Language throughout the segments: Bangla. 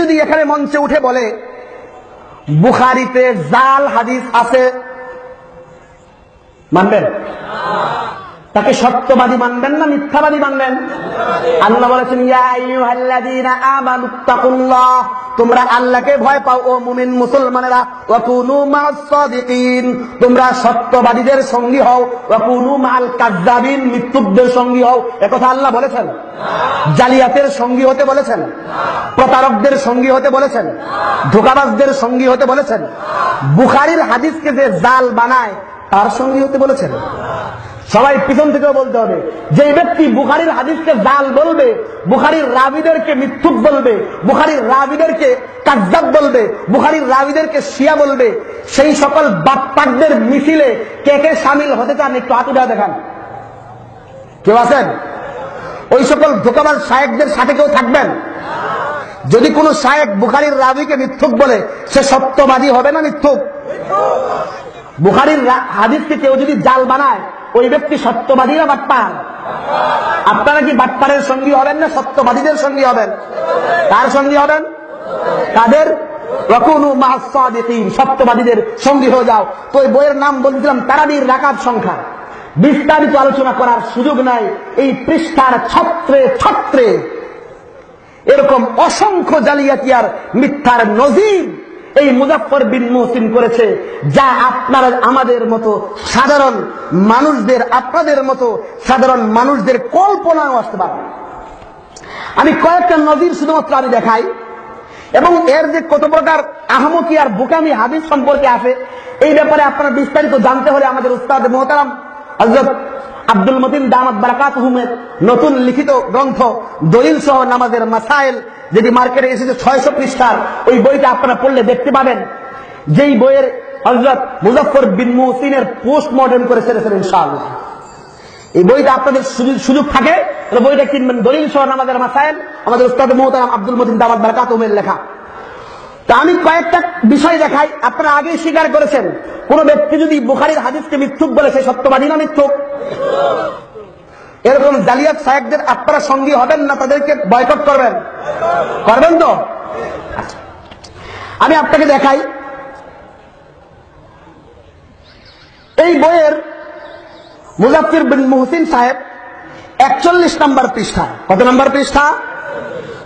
যদি এখানে মঞ্চে উঠে বলে বুখারীতে জাল হাদিস আছে, মানবেন? তাকে সত্যবাদী মানবেন না মিথ্যাবাদী মানবেন? আল্লাহ বলেছেন ইয়া আইয়ুহাল্লাযীনা আমানুত্তাকুল্লাহ, তোমরা আল্লাহকে ভয় পাও ও মুমিন মুসলমানেরা, ওয়া কুনু মা'আস সাদিকিন, তোমরা সত্যবাদীদের সঙ্গী হও, ওয়া কুনু মা'আল কাযযাবিন, মিথ্যুকদের সঙ্গী হও। একথা আল্লাহ বলেছেন? জালিয়াতের সঙ্গী হতে বলেছেন? প্রতারকদের সঙ্গী হতে বলেছেন? ধোঁকাবাজদের সঙ্গী হতে বলেছেন? বুখারীর হাদিসকে যে জাল বানায় তার সঙ্গী হতে বলেছেন? সবাই পিছন থেকেও বলতে হবে, যে ব্যক্তি বুখারীর হাদিসকে জাল বলবে, বুখারীর রাবীদেরকে মিথ্যুক বলবে, বুখারীর রাবীদেরকে কাযযাব বলবে, বুখারীর রাবীদেরকে শিয়া বলবে, সেই সকল বাটপারদের মিছিলে কে কে শামিল হতে চান একটু হাত উঠে দেখান। কেউ আছেন? ওই সকল ধোঁকাবাজ শায়েখদের সাথে কেউ থাকবেন? যদি কোন শায়েখ বুখারীর রাবীকে মিথ্যুক বলে, সে সত্যবাদী হবে না মিথ্যুক? বুখারীর হাদিসকে কেউ যদি জাল বানায়, ওই ব্যক্তি সত্যবাদী না বাটপার? আপনারা কি বাটপারের সঙ্গী হবেন না সত্যবাদীদের সঙ্গী হবেন? কার সঙ্গী হবেন? তাদের ওয়াকুনু মা'আস সাদিকিন, সত্যবাদীদের সঙ্গী হয়ে যাও। তো এই বইয়ের নাম বলছিলাম তারাবির রাকাত সংখ্যা, বিস্তারিত আলোচনা করার সুযোগ নাই। এই পৃষ্ঠার ছত্রে ছত্রে এরকম অসংখ্য জালিয়াতি আর মিথ্যার নজির এই মুজাফফর বিন মুহসিন করেছে, যা আপনারা আমাদের মতো সাধারণ মানুষদের, আপনাদের মতো সাধারণ মানুষদের কল্পনাও আসতে পারবে। আমি কয়েকটা নজির শুধুমাত্র আমি দেখাই, এবং এর যে কত প্রকার আহমকি আর বোকামি হাদিস সম্পর্কে আছে, এই ব্যাপারে আপনারা বিস্তারিত জানতে হলে আমাদের উস্তাদ মুহতারাম হযরত আব্দুল মতিন দামাত বারাকাতুহুমের নতুন লিখিত গ্রন্থ দলিল সহ নামাজের মাসাইল, যেটি মার্কেটে এসেছে 600 পৃষ্ঠার, ওই বইটা আপনারা পড়লে দেখতে পাবেন, যেই বইয়ের হযরত মুজাফফর বিন মুহসিনের পোস্টমর্টেম করে ছেড়েছেন ইনশাআল্লাহ। এই বইটা আপনাদের সুযোগ থাকে তাহলে বইটা কিনবেন, দলিল সহ নামাজের মাসাইল, আমাদের উস্তাদ মুহতারাম আব্দুল মতিন দামাত বারাকাতুহুমের লেখা। তা আমি কয়েকটা বিষয় দেখাই। আপনারা আগেই স্বীকার করেছেন, কোন ব্যক্তি যদি বুখারীর হাদিসকে মিথ্যুক বলে, সে সত্যবাদী না মিথ্যুক? এরকম জালিয়াত শায়েখদের আপনারা সঙ্গী হবেন না, তাদেরকে বয়কট করবেন? করবেন তো? আমি আপনাকে দেখাই, এই বইয়ের মুজাফফর বিন মুহসিন সাহেব 41 নম্বর পৃষ্ঠা। কত নম্বর পৃষ্ঠা?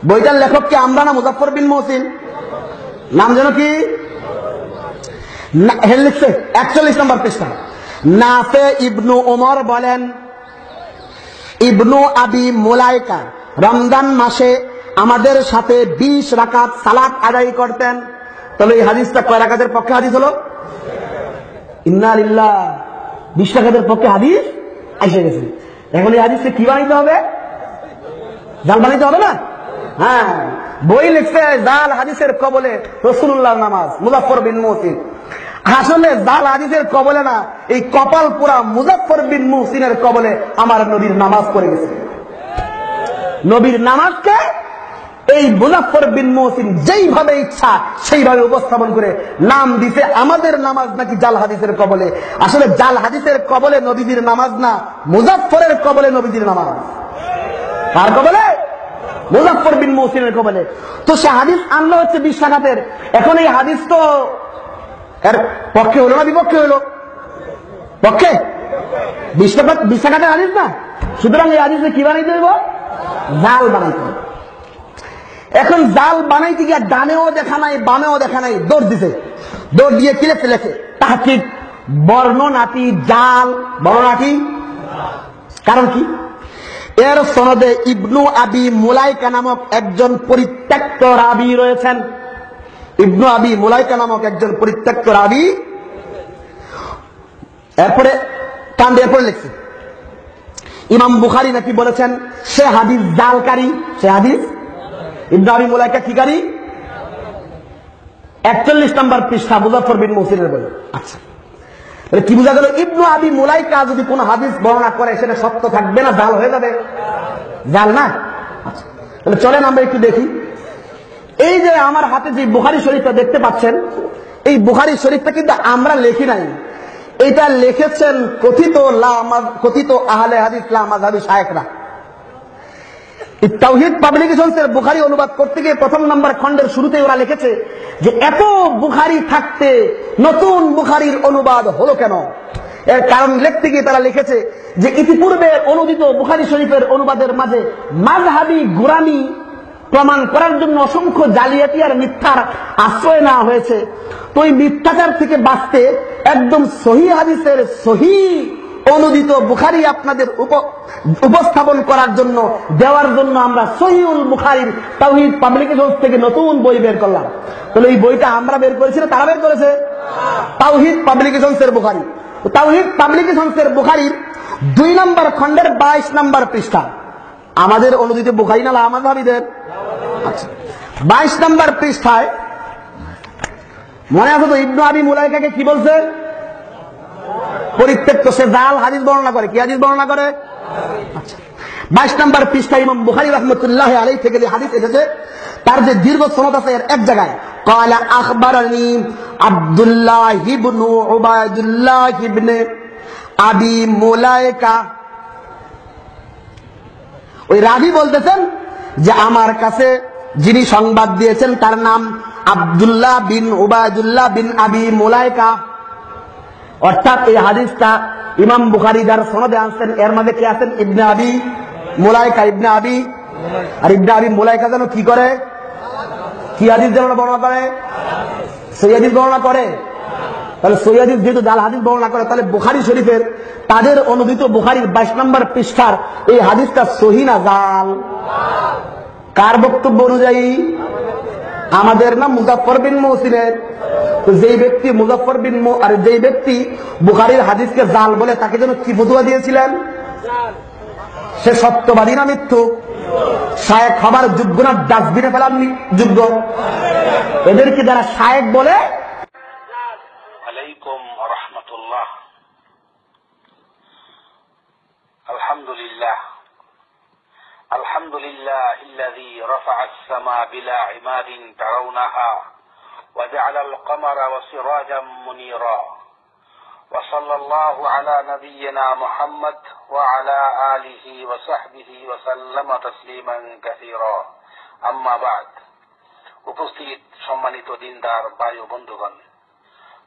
বইটার লেখক কি আমরা না মুজাফফর বিন মুহসিন? নাম যেন কি লিখছে 41 নম্বর পৃষ্ঠা। নাফে ইবনু ওমর বলেন, ইবনু আবি মুলাইকা রমজান মাসে আমাদের সাথে 20 রাকাত সালাত আদায় করতেন। তাহলে এই হাদিসটা কয় রাকাতের পক্ষে হাদিস হলো? ইন্না লিল্লাহ, 20 রাকাতের পক্ষে হাদিস এসে গেছে। এখন এই হাদিসকে কি বানাইতে হবে? জাল বানাইতে হবে না? হ্যাঁ, বই লিখছে জাল হাদিসের কবলে রাসূলুল্লাহর নামাজ, মুজাফফর বিন মুহসিন। আসলে জাল হাদিসের কবলে না, এই কপাল পুরা মুজাফফর বিন মুহসিনের কবলে আমার নবীর নামাজ পড়ে গেছে। নবীর নামাজকে এই মুজাফফর বিন মুহসিন যেইভাবে ইচ্ছা সেইভাবে উপস্থাপন করে নাম দিতে আমাদের নামাজ নাকি জাল হাদিসের কবলে। আসলে জাল হাদিসের কবলে নবীজির নামাজ না, মুজাফফরের কবলে নবীজির নামাজ। কার কবলে? মুজাফফর বিন মুহসিনের কবলে। তো সে হাদিস আনলো হচ্ছে 20 রাকাতের। এখন এই হাদিস তো এর পক্ষে হলো না বিপক্ষে হলো? পক্ষে। 20 রাকাতের হাদিস না, সুতরাং এই হাদিসে কি বানাইতে হইব? জাল বানাইতে হবে। এখন জাল বানাইতে গিয়ে ডানেও দেখা নাই বামেও দেখা নাই, দৌড় দিছে। দৌড় দিয়ে কি লেখছে? লেখে তাহকিক বর্ণনাটি জাল, বর্ণনাটি। কারণ কি? এর সনদে ইবনু আবি মুলাইকা নামক একজন পরিত্যক্ত রাবী রয়েছেন। ইবনু আবি মুলাইকা নামক একজন পরিত্যক্ত রাবী। এরপরে কান্দে এরপরে লিখছে ইমাম বুখারী নাকি বলেছেন সে হাদিস জালকারী। সে হাদিস ইবনু আবি মুলাইকা কি কারী? 41 নম্বর পৃষ্ঠা মুজাফফর বিন মুহসিনের বলে। আচ্ছা, কি বোঝা গেল? ইবনু আবি মুলাইকা যদি কোন হাদিস বর্ণনা করে সেটা সত্য থাকবে না জাল হয়ে যাবে? জাল না। আচ্ছা, তাহলে চলেন আমরা একটু দেখি। এই যে আমার হাতে যে বুখারী শরীফটা দেখতে পাচ্ছেন, এই বুখারী শরীফটা কিন্তু আমরা লিখি নাই, এটা লিখেছেন কথিত আহলে হাদিস লা মাযহাবী শায়েখরা। তাওহীদ পাবলিকেশনসের বুখারী অনুবাদ করতে গিয়ে প্রথম নাম্বার খণ্ডের শুরুতেই ওরা লিখেছে যে এত বুখারী থাকতে নতুন বুখারীর অনুবাদ হলো কেন। এর কারণ লিখতে গিয়ে তারা লিখেছে যে ইতিপূর্বে অনুদিত বুখারী শরীফের অনুবাদের মাঝে মাযহাবী গোঁড়ামি প্রমাণ করার জন্য অসংখ্য জালিয়াতি আর মিথ্যার আশ্রয় নেওয়া হয়েছে। তো এই মিথ্যাচার থেকে বাঁচতে একদম সহিহ হাদিসের সহিহ অনুদিত বুখারী আপনাদের উপস্থাপন করার জন্য দেওয়ার জন্য আমরা সহিহুল বুখারীর তাওহীদ পাবলিকেশনস থেকে নতুন বই বের করলাম। তাহলে এই বইটা আমরা বের করেছি না তারা বের করেছে? তাওহীদ পাবলিকেশনসের বুখারী। তাওহীদ পাবলিকেশনসের বুখারীর 2 নম্বর খণ্ডের 22 নম্বর পৃষ্ঠা। আমাদের অনুদিত বুখারী না আমাদের? আচ্ছা, 22 নম্বর পৃষ্ঠায় মনে আছে তো ইবনু আবি মুলাইকাকে কি বলছে? পরিত্যক্ত, সে জাল হাদিস বর্ণনা করে। কি হাদিস বর্ণনা করে? আচ্ছা, 22 নম্বর পৃষ্ঠা ইমাম বুখারী রাহমাতুল্লাহ আলাইহি থেকে যে হাদিস এসেছে তার যে দীর্ঘ সনদ আছে এর এক জায়গায় ক্বালা আখবারানি আব্দুল্লাহ ইবনু উবাইদুল্লাহ ইবনে আবি মুলাইকা। ওই রাবী বলতেছেন যে আমার কাছে যিনি সংবাদ দিয়েছেন তার নাম আব্দুল্লাহ বিন উবাইদুল্লাহ বিন আবি মুলাইকা। অর্থাৎ এই হাদিসটা ইমাম বুখারী যার সনদে আনছেন এর মধ্যে কে আছেন? ইবনে আবি মুলাইকা। ইবনে আবি আর ইবনে আবি মুলাইকা যেন কি করে? কি হাদিস যেন বর্ণনা করে? সহিহ হাদিস বর্ণনা করে। তাহলে সহিহ হাদিস যেহেতু জাল হাদিস বর্ণনা করে তাহলে বুখারী শরীফের তাদের অনুদিত বুখারীর 22 নম্বর পৃষ্ঠার এই হাদিসটা সহিহ না জাল? কার বক্তব্য অনুযায়ী? আমাদের না মুজাফফর বিন মুহসিনের। তো যেই ব্যক্তি মুজাফফর বিন আর যেই ব্যক্তি বুখারীর হাদিসকে জাল বলে তাকে যেন কি ফতোয়া দিয়েছিলেন? সে সত্যবাদী না মিথ্যু? শায়েখ হবার যোগ্য না ডাস্টবিনে ফেলার যোগ্য? এদেরকে যারা শায়েখ বলে। আলাইকুম ওয়া রাহমাতুল্লাহ। আলহামদুলিল্লাহ আলহামদুলিল্লাহিল্লাযী রাফা'আস সামা বিলা ইমাদিন তারাউনাহা ওয়া জা'আলাল কমারা ওয়া সিরাজাম মুনীরা ওয়া সাল্লাল্লাহু আলা নাবিয়্যিনা মুহাম্মদ ওয়া আলা আলিহি ওয়া সাহবিহি ওয়া সাল্লামা তাসলিমান কাসীরা। আম্মা বা'দ। উপস্থিত সম্মানিত দিনদার ভাই ও বন্ধুগণ,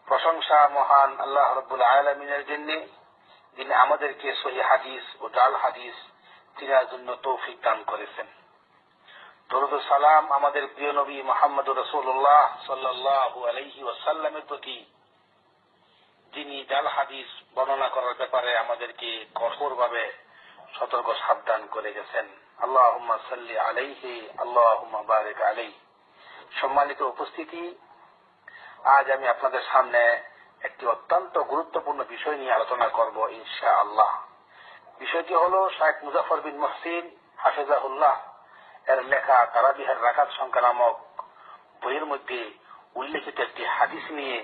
প্রশংসা মহান আল্লাহ রাব্বুল আলামিনের জন্য যিনি আমাদেরকে সহিহ হাদিস ও জাল হাদিস চিনার জন্য তৌফিক দান করেছেন। দরুদ ও সালাম আমাদের প্রিয় নবী মুহাম্মদুর রাসূলুল্লাহ সাল্লাল্লাহু আলাইহি ওয়াসাল্লামের প্রতি, যিনি জাল হাদিস বর্ণনা করার ব্যাপারে আমাদেরকে কঠোরভাবে সতর্ক সাবধান করে গেছেন। আল্লাহুম্মা সাল্লি আলাইহি আল্লাহুম্মা বারিক আলাইহি। সম্মানিত উপস্থিতি, আজ আমি আপনাদের সামনে একটি অত্যন্ত গুরুত্বপূর্ণ বিষয় নিয়ে আলোচনা করব ইনশাআল্লাহ। বিষয়টি হলো শাইখ মুজাফফর বিন মুহসিন হাফিজাহুল্লাহ এর লেখা তারাবিহের রাকাত সংখ্যা নামক বইয়ের মধ্যে উল্লেখিত একটি হাদিস নিয়ে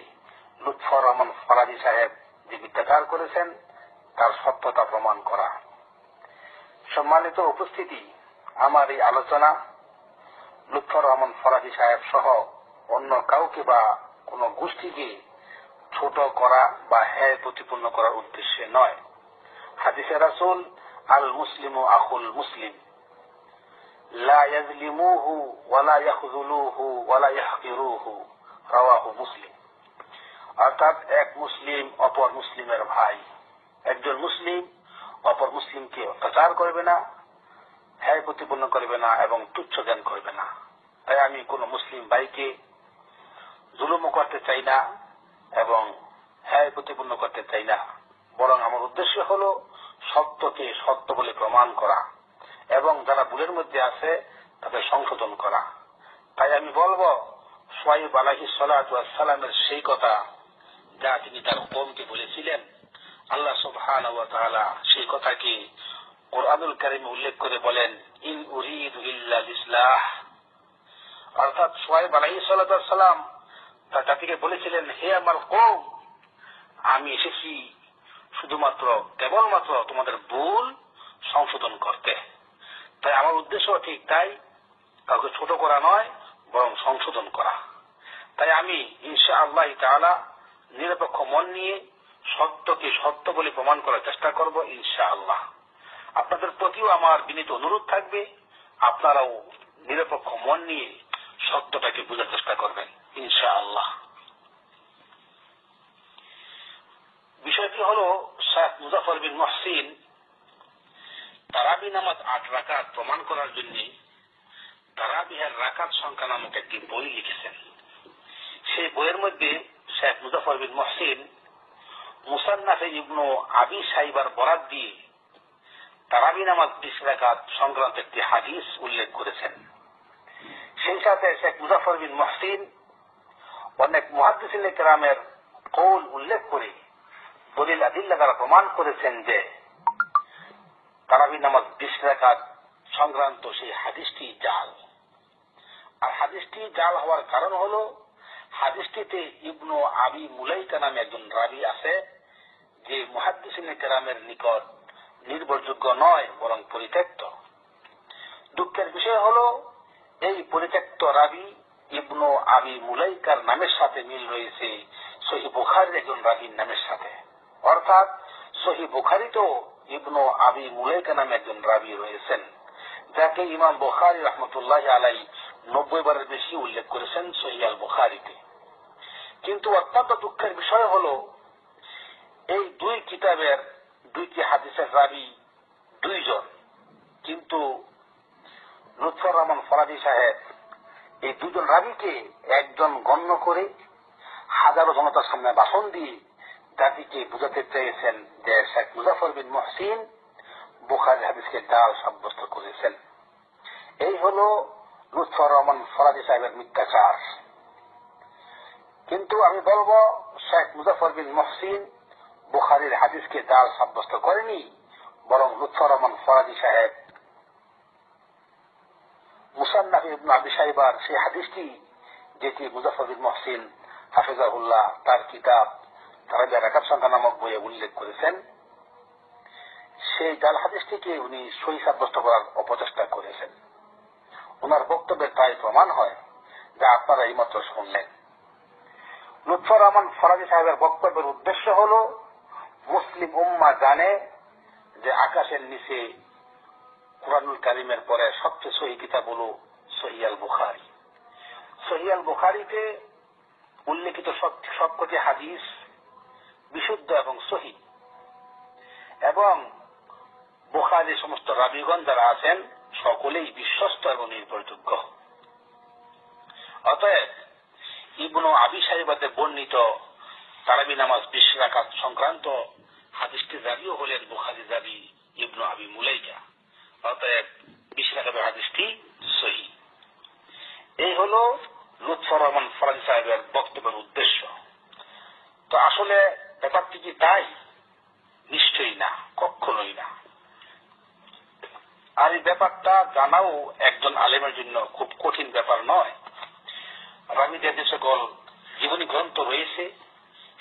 লুৎফর রহমান ফরাজি সাহেব যে বিদ্যাচার করেছেন তার সত্যতা প্রমাণ করা। সম্মানিত উপস্থিতি, আমার এই আলোচনা লুৎফর রহমান ফরাজি সাহেব সহ অন্য কাউকে বা কোন গোষ্ঠীকে ছোট করা বা হ্যায় প্রতিপন্ন করার উদ্দেশ্যে নয়। হাদিসে রাসূল আল মুসলিমু আখুল মুসলিম লা ইয়াজলিমুহু ওয়া লা ইয়াখযুলুহু ওয়া লা ইয়াহকিরুহু, রাওয়াহু মুসলিম। অর্থাৎ এক মুসলিম অপর মুসলিমের ভাই। একজন মুসলিম অপর মুসলিমকে অত্যাচার করবে না, হ্যায় প্রতিপন্ন করবে না এবং তুচ্ছ জ্ঞান করবে না। তাই আমি কোন মুসলিম ভাইকে জুলুম করতে চাই না এবং হ্যায় প্রতিপন্ন করতে চাই না, বরং আমার উদ্দেশ্য হলো সত্যকে সত্য বলে প্রমাণ করা এবং যারা ভুলের মধ্যে আছে তাদের সংশোধন করা। তাই আমি বলবো, শুআয়ব আলাইহিস সালাতু ওয়াস সালামের সেই কথা যা তিনি তার কওমকে বলেছিলেন, আল্লাহ সুবহানাহু ওয়া তাআলা সেই কথাকে কোরআনুল কারীমে উল্লেখ করে বলেন, ইন উরিদু ইল্লাল ইসলাহ। অর্থাৎ শুআয়ব আলাইহিস সালাতু ওয়াস সালাম তার জাতিকে বলেছিলেন, হে আমার কওম, আমি এসেছি শুধুমাত্র কেবলমাত্র তোমাদের ভুল সংশোধন করতে। তাই আমার উদ্দেশ্য ঠিক তাই, কাউকে ছোট করা নয় বরং সংশোধন করা। তাই আমি ইনশাআল্লাহ তাআলা নিরপেক্ষ মন নিয়ে সত্যকে সত্য বলে প্রমাণ করার চেষ্টা করব ইনশাআল্লাহ। আপনাদের প্রতিও আমার বিনীত অনুরোধ থাকবে, আপনারাও নিরপেক্ষ মন নিয়ে সত্যটাকে বোঝার চেষ্টা করবেন ইনশাআল্লাহ। বিষয়টি হল শেখ মুজাফফর বিন মুহসিন তারাবি নামাজ 8 রাকাত প্রমাণ করার জন্য তারাবিহের রাকাত সংখ্যা নামক একটি বই লিখেছেন। সেই বইয়ের মধ্যে শেখ মুজাফফর বিন মুহসিন মুসান্নাফে ইবনু আবি শাইবার বরাত দিয়ে তারাবি নামাজ 20 রাকাত সংক্রান্ত একটি হাদিস উল্লেখ করেছেন। সেই সাথে শেখ মুজাফফর বিন মুহসিন অনেক মুহাদ্দিসিনে কেরামের কৌল উল্লেখ করে দলিল আদিল্লা দ্বারা প্রমাণ করেছেন যে তারাবি নামাজ 20 রাকাত সংক্রান্ত সেই হাদিসটি জাল। আর হাদিসটি জাল হওয়ার কারণ হল হাদিসটিতে ইবনু আবি মুলাইকা নামে একজন রাবী আছে যে মুহাদ্দিসিনে কেরামের নিকট নির্ভরযোগ্য নয় বরং পরিত্যক্ত। দুঃখের বিষয় হল এই পরিত্যক্ত রাবী ইবনু আবি মুলাইকার নামের সাথে মিল রয়েছে সহিহ বুখারীর একজন রাবীর নামের সাথে, অর্থাৎ সহিহ বুখারীতেও ইবনু আবি মুলাইকা নামে একজন রাবী রয়েছেন যাকে ইমাম বুখারী রাহমাতুল্লাহি আলাইহি 90 বারের বেশি উল্লেখ করেছেন সহিহ আল বুখারীতে। কিন্তু অত্যন্ত দুঃখের বিষয় হল এই দুই কিতাবের দুইটি হাদিসের রাবী দুইজন, কিন্তু লুৎফর রহমান ফরাজি সাহেব এই দুজন রাবীকে একজন গণ্য করে হাজারো জনতার সামনে ভাষণ দিয়ে জাতিকে বুঝাতে চেয়েছেন যে শেখ মুজাফফর বিন মুহসিন বুখারীর হাদিসকে জাল সাব্যস্ত করেছেন। এই হল লুৎফর রহমান ফরাজি সাহেবের মিথ্যাচার। কিন্তু আমি বলবো শেখ মুজাফফর বিন মুহসিন বুখারীর হাদিসকে জাল সাব্যস্ত করেনি, বরং লুৎফর রহমান ফরাজি সাহেব মুসান্নাফ ইবনু আবি শাইবার সেই হাদিসটি যেটি মুজাফফর বিন মুহসিন হাফিজাহুল্লাহ তার কিতাব তারাবি রাকাত সংখ্যা নামক বইয়ে উল্লেখ করেছেন, সেই জাল হাদিসটিকে উনি সহি সাব্যস্ত করার অপচেষ্টা করেছেন। ওনার বক্তব্যের তাই প্রমাণ হয় যা আপনারা এইমাত্র শুনলেন। লুৎফর রহমান ফরাজি সাহেবের বক্তব্যের উদ্দেশ্য হল মুসলিম উম্মাহ জানে যে আকাশের নিচে কুরআনুল কারীমের পরে সবচেয়ে সহি কিতাব হল সহিহ আল বুখারী। সহিহ আল বুখারীতে উল্লেখিত সবকটি হাদিস বিশুদ্ধ এবং সহিহ, এবং বুখারীর সমস্ত রাবীগণ যারা আছেন সকলেই বিশ্বস্ত এবং নির্ভরযোগ্য। অতএব ইবনু আবি শাইবাতে বর্ণিত তারাবি নামাজ 20 রাকাত সংক্রান্ত হাদিসটির রাবীও হলেন বুখারীর রাবী ইবনু আবি মুলাইকা। অতএব 20 রাকাতের হাদিসটি সহিহ। এই হল লুৎফর রহমান ফরাজি সাহেবের বক্তব্যের উদ্দেশ্য। তো আসলে ব্যাপারটি কি তাই? নিশ্চয়ই না, কখনোই না। আর এই ব্যাপারটা জানাও একজন আলেমের জন্য খুব কঠিন ব্যাপার নয়। রাবীদের যে সকল জীবনী গ্রন্থ রয়েছে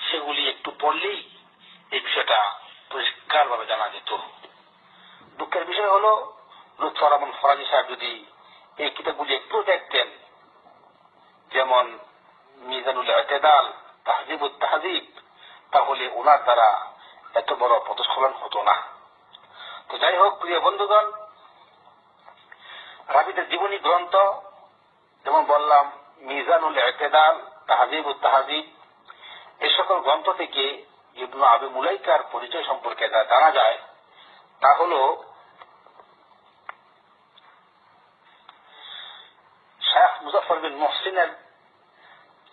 সেগুলি একটু পড়লেই এই বিষয়টা পরিষ্কারভাবে জানা যেত। দুঃখের বিষয় হল লুৎফর রহমান ফরাজি সাহেব যদি এই কিতাবগুলি একটু দেখতেন, যেমন মিজানুল ইতিদাল, তাহজিবুত তাহজিব, তাহলে ওনার দ্বারা এত বড় পদস্খলন হতো না। তো যাই হোক প্রিয় বন্ধুগণ, রাবীদের জীবনী গ্রন্থ যেমন বললাম মিজানুল ইতিদাল, তাহজিবুত তাহজিব, এই সকল গ্রন্থ থেকে ইবনু আবি মুলাইকার পরিচয় সম্পর্কে যা জানা যায় তা হল শেখ মুজাফফর বিন মুহসিনের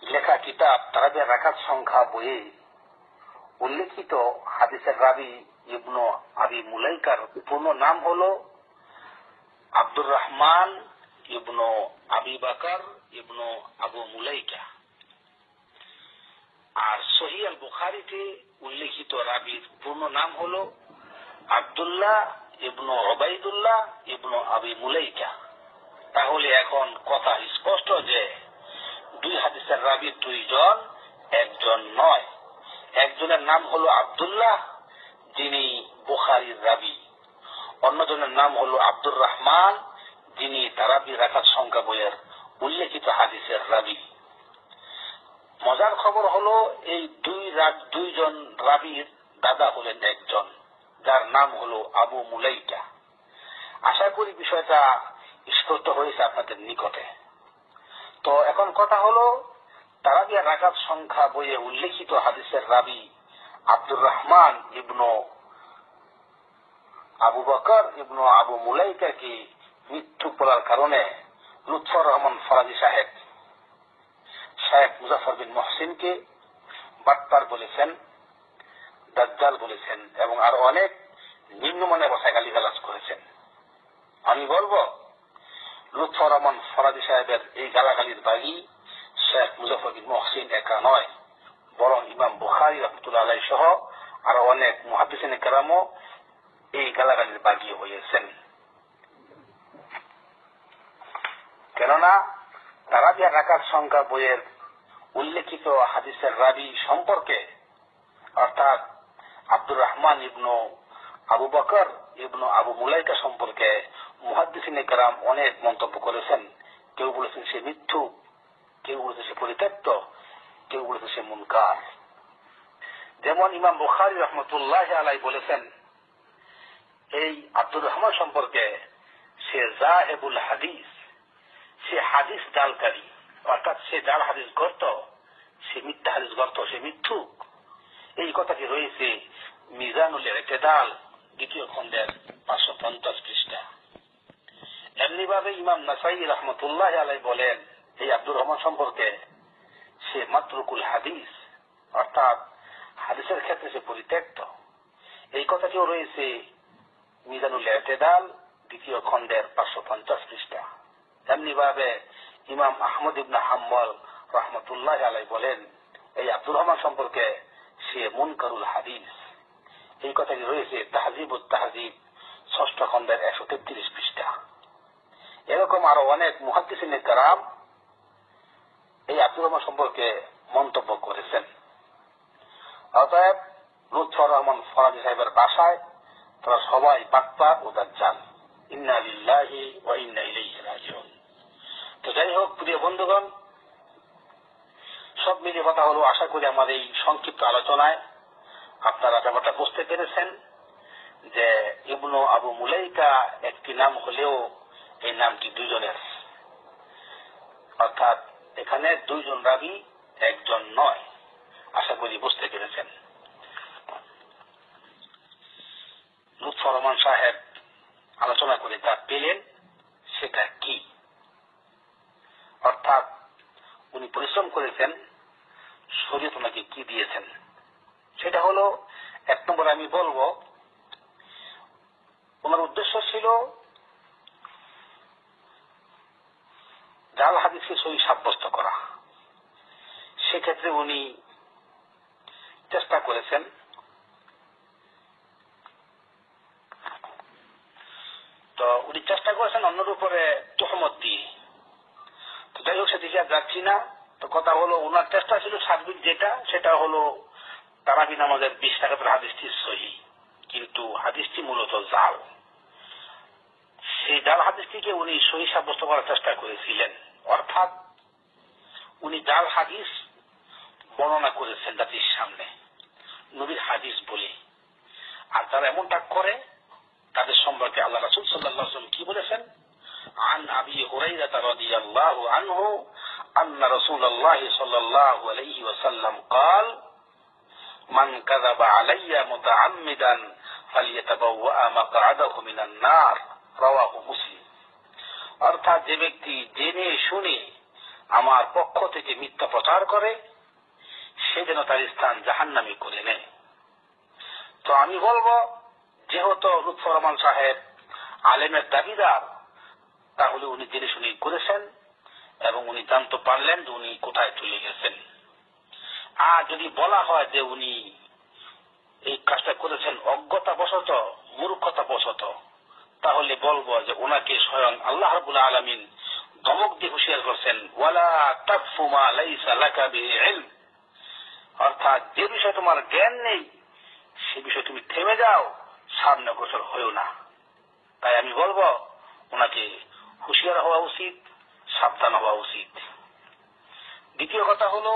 লেখা কিতাব তারাবি রাকাত সংখ্যা বইয়ে উল্লেখিত হাদিসের রাবী ইবনু আবি মুলাইকার পূর্ণ নাম হল আব্দুর রহমান ইবনু আবি বকর ইবনু আবু মুলাইকা। আর সহিহ আল বুখারীতে উল্লেখিত রাবীর পূর্ণ নাম হল আব্দুল্লাহ ইবনু উবাইদুল্লাহ ইবনু আবি মুলাইকা। তাহলে এখন কথা স্পষ্ট যে দুই হাদিসের রাবী দুইজন, একজন নয়। একজনের নাম হল আব্দুল্লাহ যিনি বুখারীর রাবী, অন্যজনের নাম হল আব্দুর রহমান যিনি তারাবি রাকাত সংখ্যা বইয়ের উল্লেখিত হাদিসের রাবী। মজার খবর হল এই দুইজন রাবীর দাদা হলেন একজন যার নাম হল আবু মুলাইকা। আশা করি বিষয়টা স্পষ্ট হয়েছে আপনাদের নিকটে। তো এখন কথা হলো, তারাবিয়ার রাকাত সংখ্যা বইয়ে উল্লেখিত হাদিসের রাবি আব্দুর রহমান ইবনু আবু বকর ইবনু আবু মুলাইকাকে মৃত্যু বলার কারণে লুৎফর রহমান ফরাজি সাহেব শেখ মুজাফর বিন মহসিনকে বাটপার বলেছেন, দাজ্জাল বলেছেন এবং আরো অনেক নিম্নমানের ভাষায় গালিগালাজ করেছেন। আমি বলবো, লুৎফর রহমান ফরাজি সাহেবের এই গালাগালির বাগী শেখ মুজাফর বিন মহসিন একা নয়, বরং ইমাম বুখারী রাহমাতুল্লাহ আলাইহি সহ আরো অনেক মুহাদ্দিসিনে কেরামও এই গালাগালির বাগী হয়েছেন। কেননা তারাবিয়ার রাকাত সংখ্যা বইয়ের উল্লেখিত হাদিসের রাবি সম্পর্কে, অর্থাৎ আব্দুর রহমান ইবনু আবু বকর ইবনু আবু মুলাইকা সম্পর্কে মুহাদ্দিসিনে কেরাম অনেক মন্তব্য করেছেন। কেউ বলেছেন সে মিথ্যুক, কেউ বলেছে সে পরিত্যক্ত, কেউ বলেছে সে মুনকার। যেমন ইমাম বুখারী রাহমাতুল্লাহ আলাইহি বলেছেন এই আব্দুর রহমান সম্পর্কে, সে যাহেবুল হাদিস, সে হাদিস জালকারী, অর্থাৎ সে জাল হাদিস গর্ত, সে মিথ্যা হাদিস গর্ত, সে মিথ্যুক। এই কথাটি রয়েছে মিজানুল ইতিদাল দ্বিতীয় খণ্ডের 550 পৃষ্ঠা। এমনি ভাবে ইমাম নাসাই রাহমাতুল্লাহ আলাইহি বলেন এই আব্দুর রহমান সম্পর্কে, সে মাতরুকুল হাদিস, অর্থাৎ হাদিসের ক্ষেত্রে সে পরিত্যক্ত। এই কথাটিও রয়েছে মিজানুল ইতিদাল দ্বিতীয় খণ্ডের 550 পৃষ্ঠা। এমনি ভাবে ইমাম আহমদ ইবনে হাম্বল রাহমাতুল্লাহ আলাইহি বলেন এই আব্দুর রহমান সম্পর্কে সে মুনকারুল হাদিস। এই কথাটি রয়েছে তাহজিবুত তাহজিব 6ষ্ঠ খণ্ডের 133 পৃষ্ঠা। এরকম আরো অনেক মুহাদ্দিসিনে কেরাম এই আব্দুর রহমান সম্পর্কে মন্তব্য করেছেন। অতএব লুৎফর রহমান ফরাজি সাহেবের বাসায় তারা সবাই বাটপার ও দাজ্জাল। ইন্না লিল্লাহি ওয়া ইন্না ইলাইহি রাজিউন। তো যাই হোক, প্রিয় বন্ধুগণ, সব মিলিয়ে কথা হলো, আশা করি আমার এই সংক্ষিপ্ত আলোচনায় আপনারা ব্যাপারটা বুঝতে পেরেছেন যে ইবনু আবু মুলাইকা একটি নাম হলেও এই নামটি দুইজনের, অর্থাৎ এখানে দুইজন রাবী, একজন নয়। আশা করি বুঝতে পেরেছেন। লুৎফর রহমান সাহেব আলোচনা করে যা পেলেন সেটা কি, অর্থাৎ উনি পরিশ্রম করেছেন, শরীয়ত ওনাকে কি দিয়েছেন, সেটা হলো 1 নম্বর আমি বলবো, ওনার উদ্দেশ্য ছিল জাল হাদিসকে সহি সাব্যস্ত করা। সেক্ষেত্রে উনি চেষ্টা করেছেন অন্যের উপরে তোহমত দিয়ে। তো যাই হোক, সেদিকে আর যাচ্ছি না। তো কথা হলো, ওনার চেষ্টা ছিল সার্বিক যেটা, সেটা হলো তারাবি নামাজের 20 রাকাতের হাদিসটি সহিহ, কিন্তু হাদিসটি মূলত জাল। সেই জাল হাদিসটিকে উনি সহিহ সাব্যস্ত করার চেষ্টা করেছিলেন, অর্থাৎ উনি জাল হাদিস বর্ণনা করেছেন জাতির সামনে নবীর হাদিস বলে। আর যারা এমনটা করে তাদের সম্পর্কে আল্লাহ রাসূল সাল্লাল্লাহু আলাইহি ওয়াসাল্লাম কি বলেছেন? আন আবি হুরায়রা রাদিয়াল্লাহু আনহু আন্না রাসূলুল্লাহ সাল্লাল্লাহু আলাইহি ওয়াসাল্লাম قال মান কাযাবা আলাইয়া মুতাআম্মিদান ফালিয়াতাবাওয়া মাকআদাহু মিনান নার, রাওয়াহু মুসলিম। অর্থাৎ যে ব্যক্তি জেনে শুনে আমার পক্ষ থেকে মিথ্যা প্রচার করে সে যেন তার স্থান জাহান্নামী করে নেয়। তো আমি বলবো, যেহেতু লুৎফর রহমান সাহেব আলেমের দাবিদার, তাহলে উনি জেনে শুনে করেছেন এবং উনি জানতে পারলেন যে উনি কোথায় চলে গেছেন। আর যদি বলা হয় যে উনি এই কাজটা করেছেন অজ্ঞতাবশত, মূর্খতাবশত, তাহলে বলবো যে ওনাকে স্বয়ং আল্লাহ রাব্বুল আলামিন ধমক দিয়ে হুঁশিয়ার করছেন, ওয়ালা তাকফু মা লাইসা লাকা বিহি ইলম। অর্থাৎ যে বিষয়ে তোমার জ্ঞান নেই সে বিষয়ে তুমি থেমে যাও, সামনে অগ্রসর হয়েও না। তাই আমি বলবো ওনাকে হুঁশিয়ার হওয়া উচিত, সাবধান হওয়া উচিত। দ্বিতীয় কথা হলো,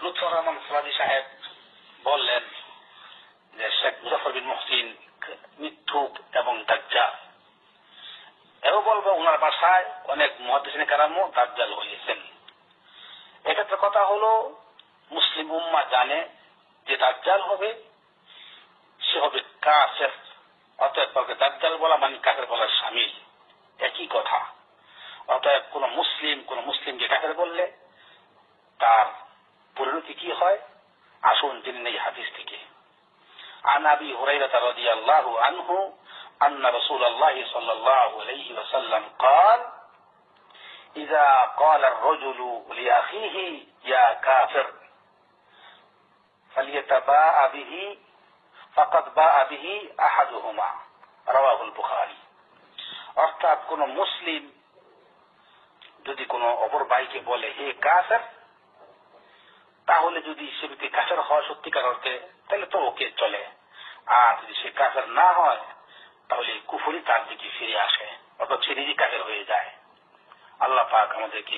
লুৎফর রহমান ফরাজি সাহেব বললেন যে শেখ মুজাফর বিন মহসিন মিথ্যুক এবং দাজ্জাল। কথায় অনেক মুহাদ্দিসিন কেরামও দাজ্জাল হয়েছেন। এক্ষেত্রে কথা হলো মুসলিম উম্মাহ জানে যে দাজ্জাল হবে, সে হবে কাফের। অতএব তাকে দাজ্জাল বলা মানে কাফের বলার শামিল, একই কথা। অতএব কোন মুসলিমকে কাফের বললে তার পরিণতি কি হয় আসুন জেনে নেই হাদিস থেকে। عن أبي هريرة رضي الله عنه أن رسول الله صلى الله عليه وسلم قال إذا قال الرجل لأخيه يا كافر فليتباء به فقد باء به أحدهما رواه البخاري। অর্থাৎ কোন মুসলিম যদি কোন অপর ভাইকে বলে হে কাফের, তাহলে যদি সে ব্যক্তি কাফের হয় সত্যিকার অর্থে তাহলে তো ওকে চলে, আর যদি সে কাফের না হয় তাহলে কুফরি তার দিকে ফিরে আসে, অর্থাৎ সে নিজে কাফের হয়ে যায়। আল্লাহ পাক আমাদেরকে